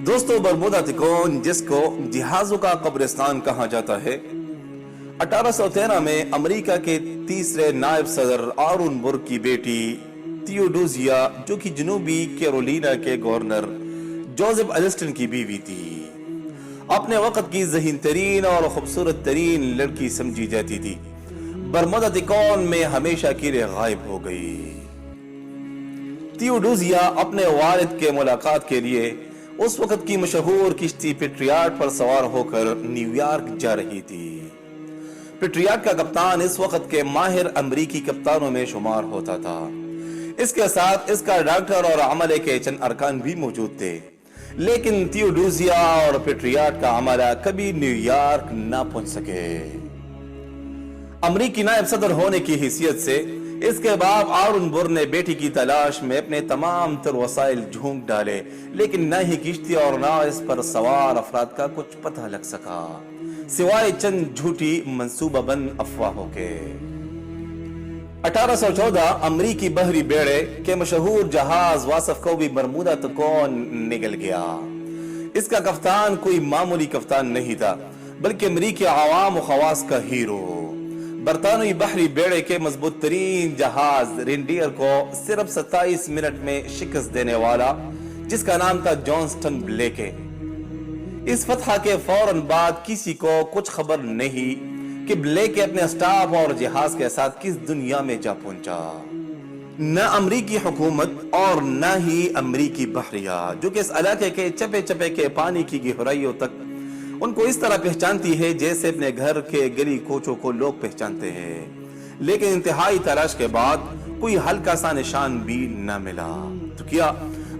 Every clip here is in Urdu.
دوستو، برمودا تکون جس کو جہازوں کا قبرستان کہا جاتا ہے، 1813 میں امریکہ کے تیسرے نائب صدر آرون بر کی بیٹی تھیوڈوزیا، جو کہ جنوبی کیرولینا کے گورنر جوزف ایلسٹن کی بیوی تھی، اپنے وقت کی ذہین ترین اور خوبصورت ترین لڑکی سمجھی جاتی تھی، برمودا تکون میں ہمیشہ کے لیے غائب ہو گئی۔ تھیوڈوزیا اپنے والد کے ملاقات کے لیے اس وقت کی مشہور کشتی پیٹریاٹ پر سوار ہو کر نیو یارک جا رہی تھی۔ پیٹریاٹ کا کپتان اس وقت کے ماہر امریکی کپتانوں میں شمار ہوتا تھا۔ اس کے ساتھ اس کا ڈاکٹر اور عملے کے چند ارکان بھی موجود تھے، لیکن تھیوڈوزیا اور پیٹریاٹ کا عملہ کبھی نیو یارک نہ پہنچ سکے۔ امریکی نائب صدر ہونے کی حیثیت سے اس کے بعد آرون بر نے بیٹی کی تلاش میں اپنے تمام تر وسائل جھونک ڈالے، لیکن نہ ہی کشتی اور نہ اس پر سوار افراد کا کچھ پتہ لگ سکا، سوائے چند جھوٹی منصوبہ بند افواہوں کے۔ 1814 امریکی بحری بیڑے کے مشہور جہاز واسف کو بھی برمودا تکون نگل گیا۔ اس کا کپتان کوئی معمولی کپتان نہیں تھا، بلکہ امریکی عوام و خواص کا ہیرو، برطانوی بحری بیڑے کے مضبوط ترین جہاز رینڈیئر کو صرف 27 منٹ میں شکست دینے والا، جس کا نام تھا جانسٹن بلیکے۔ اس فتح کے فوراً بعد کسی کو کچھ خبر نہیں کہ بلیکے اپنے اسٹاف اور جہاز کے ساتھ کس دنیا میں جا پہنچا۔ نہ امریکی حکومت اور نہ ہی امریکی بحریہ، جو کہ اس علاقے کے چپے چپے کے پانی کی گہرائیوں تک ان کو اس طرح پہچانتی ہے جیسے اپنے گھر کے گلی کوچوں کو لوگ پہچانتے ہیں، لیکن انتہائی تلاش کے بعد کوئی ہلکا سا نشان بھی نہ ملا۔ تو کیا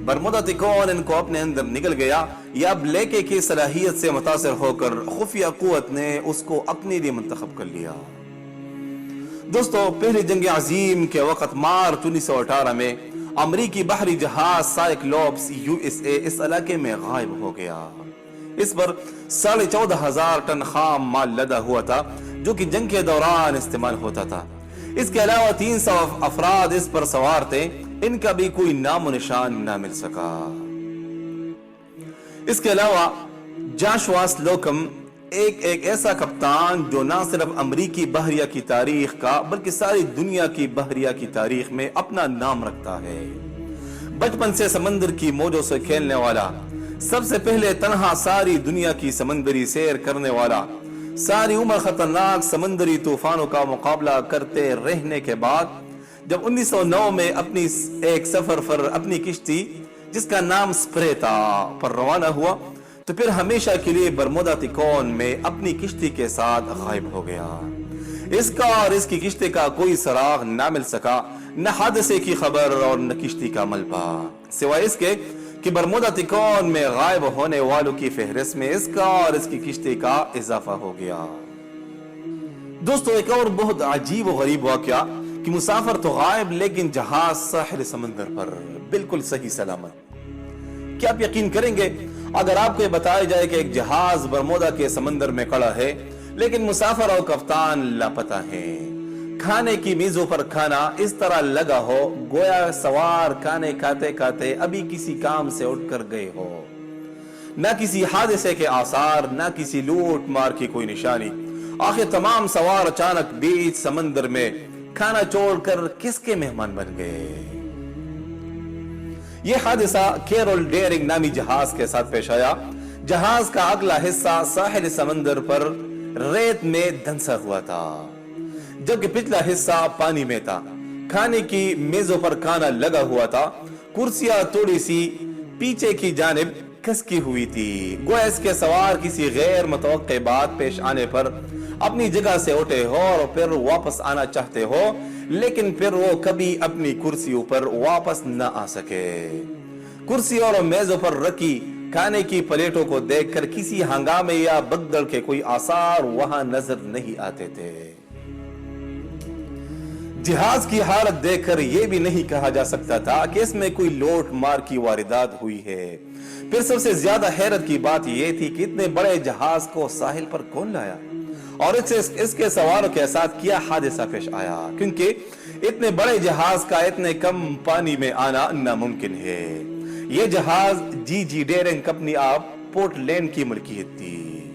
برمودا تکون ان کو اپنے اندر نگل گیا، یا بلیکے کی صلاحیت سے متاثر ہو کر خفیہ قوت نے اس کو اپنے لیے منتخب کر لیا؟ دوستو، پہلی جنگ عظیم کے وقت مارچ 1918 میں امریکی بحری جہاز سائیکلوپس USA اس علاقے میں غائب ہو گیا۔ اس پر 14,500 ٹن خام مال لدا ہوا تھا، جو کہ جنگ کے دوران استعمال ہوتا تھا۔ اس کے علاوہ 300 افراد اس پر سوار تھے، ان کا بھی کوئی نام و نشان نہ مل سکا۔ اس کے علاوہ جاشوا سلوکم ایک ایسا کپتان جو نہ صرف امریکی بحریہ کی تاریخ کا بلکہ ساری دنیا کی بحریہ کی تاریخ میں اپنا نام رکھتا ہے۔ بچپن سے سمندر کی موجوں سے کھیلنے والا، سب سے پہلے تنہا ساری دنیا کی سمندری سیر کرنے والا، ساری عمر خطرناک سمندری طوفانوں کا مقابلہ کرتے رہنے کے بعد جب 1909 میں اپنی ایک سفر پر اپنی کشتی جس کا نام سپرے تھا پر روانہ ہوا، تو پھر ہمیشہ کے لیے برمودا تکون میں اپنی کشتی کے ساتھ غائب ہو گیا۔ اس کا اور اس کی کشتی کا کوئی سراغ نہ مل سکا، نہ حادثے کی خبر اور نہ کشتی کا ملبہ، سوائے اس کے کہ برمودا تکون میں غائب ہونے والوں کی فہرست میں اس کا اور اس کی کشتی کا اضافہ ہو گیا۔ دوستو، ایک اور بہت عجیب و غریب واقعہ کہ مسافر تو غائب لیکن جہاز ساحل سمندر پر بالکل صحیح سلامت۔ کیا آپ یقین کریں گے اگر آپ کو یہ بتایا جائے کہ ایک جہاز برمودا کے سمندر میں کھڑا ہے لیکن مسافر اور کپتان لاپتہ ہیں؟ کھانے کی میزوں پر کھانا اس طرح لگا ہو گویا سوار کھانے کھاتے کھاتے ابھی کسی کام سے اٹھ کر گئے ہو، نہ کسی حادثے کے آثار، نہ کسی لوٹ مار کی کوئی نشانی۔ آخر تمام سوار اچانک بیچ سمندر میں کھانا چھوڑ کر کس کے مہمان بن گئے؟ یہ حادثہ کیرول ڈیرنگ نامی جہاز کے ساتھ پیش آیا۔ جہاز کا اگلا حصہ ساحل سمندر پر ریت میں دھنسا ہوا تھا، جبکہ پچھلا حصہ پانی میں تھا۔ کھانے کی میزوں پر کھانا لگا ہوا تھا، کرسیاں تھوڑی سی پیچھے کی جانب کھسکی ہوئی تھی، گویا اس کے سوار کسی غیر متوقع بات پیش آنے پر اپنی جگہ سے اٹھے ہو اور پھر واپس آنا چاہتے ہو، لیکن پھر وہ کبھی اپنی کرسیوں پر واپس نہ آ سکے۔ کرسی اور میزوں پر رکھی کھانے کی پلیٹوں کو دیکھ کر کسی ہنگامے یا بگدڑ کے کوئی آثار وہاں نظر نہیں آتے تھے۔ جہاز کی حالت دیکھ کر یہ بھی نہیں کہا جا سکتا تھا کہ اس میں کوئی لوٹ مار کی واردات ہوئی ہے۔ پھر سب سے زیادہ حیرت کی بات یہ تھی کہ اتنے بڑے جہاز کو ساحل پر کون لایا اور اس کے سواروں کے ساتھ کیا حادثہ پیش آیا، کیونکہ اتنے بڑے جہاز کا اتنے کم پانی میں آنا ناممکن ہے۔ یہ جہاز جی ڈیرنگ کمپنی آف پورٹلینڈ کی ملکیت تھی۔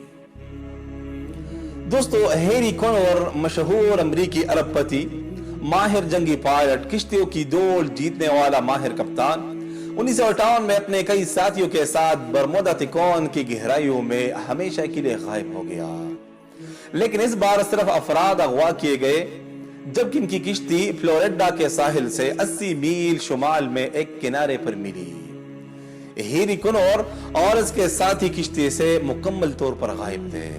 دوستو ہیری کونور مشہور امریکی ارب پتی، ماہر جنگی پائلٹ، کشتیوں کی دوڑ جیتنے والا ماہر کپتان، 1958 میں اپنے کئی ساتھیوں کے ساتھ برمودا تکون کی گہرائیوں میں ہمیشہ کے لیے غائب ہو گیا۔ لیکن اس بار صرف افراد اغوا کیے گئے، جبکہ ان کی کشتی فلوریڈا کے ساحل سے 80 میل شمال میں ایک کنارے پر ملی۔ ہیری کونور اور اس کے ساتھی کشتی سے مکمل طور پر غائب تھے۔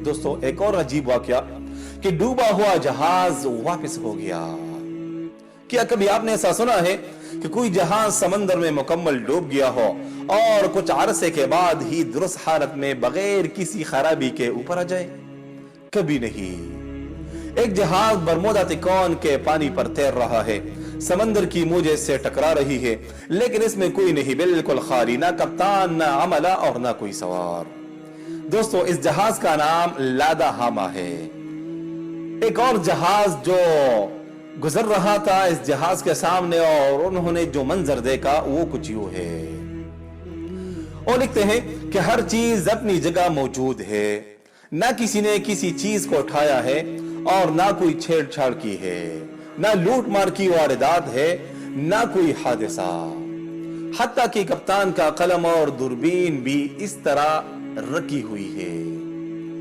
دوستو ایک اور عجیب واقعہ کہ ڈوبا ہوا جہاز واپس ہو گیا۔ کیا کبھی آپ نے ایسا سنا ہے کہ کوئی جہاز سمندر میں مکمل ڈوب گیا ہو اور کچھ عرصے کے بعد ہی درست حالت میں بغیر کسی خرابی کے اوپر آ جائے؟ کبھی نہیں۔ ایک جہاز برمودا تکون کے پانی پر تیر رہا ہے، سمندر کی موجیں سے ٹکرا رہی ہے، لیکن اس میں کوئی نہیں، بالکل خالی، نہ کپتان، نہ عملہ اور نہ کوئی سوار۔ دوستو اس جہاز کا نام لادا ہاما ہے۔ ایک اور جہاز جو گزر رہا تھا اس جہاز کے سامنے اور انہوں نے جو منظر دیکھا وہ کچھ یوں ہے۔ اور لکھتے ہیں کہ ہر چیز اپنی جگہ موجود ہے، نہ کسی نے کسی چیز کو اٹھایا ہے اور نہ کوئی چھیڑ چھاڑ کی ہے، نہ لوٹ مار کی واردات ہے، نہ کوئی حادثہ۔ حتیٰ کہ کپتان کا قلم اور دوربین بھی اس طرح رکھی ہوئی ہے۔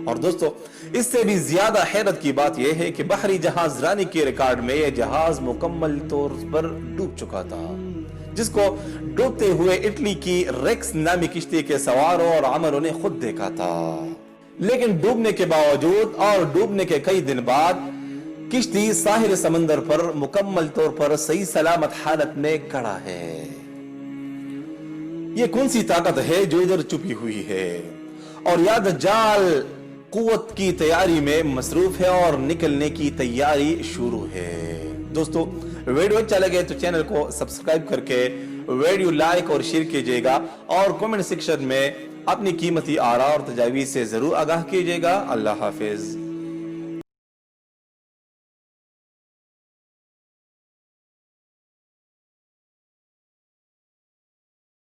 اور دوستو اس سے بھی زیادہ حیرت کی بات یہ ہے کہ بحری جہاز رانی کے ریکارڈ میں یہ جہاز مکمل طور پر ڈوب چکا تھا، جس کو ڈوبتے ہوئے اٹلی کی ریکس نامی کشتی کے سواروں اور عملوں نے خود دیکھا تھا۔ لیکن ڈوبنے کے باوجود اور ڈوبنے کے کئی دن بعد کشتی ساحل سمندر پر مکمل طور پر صحیح سلامت حالت میں کھڑا ہے۔ یہ کون سی طاقت ہے جو ادھر چھپی ہوئی ہے اور یا دجال قوت کی تیاری میں مصروف ہے اور نکلنے کی تیاری شروع ہے؟ دوستو ویڈیو اچھا لگے تو چینل کو سبسکرائب کر کے ویڈیو لائک اور شیئر کیجئے گا، اور کمنٹ سیکشن میں اپنی قیمتی آراء اور تجاویز سے ضرور آگاہ کیجئے گا۔ اللہ حافظ۔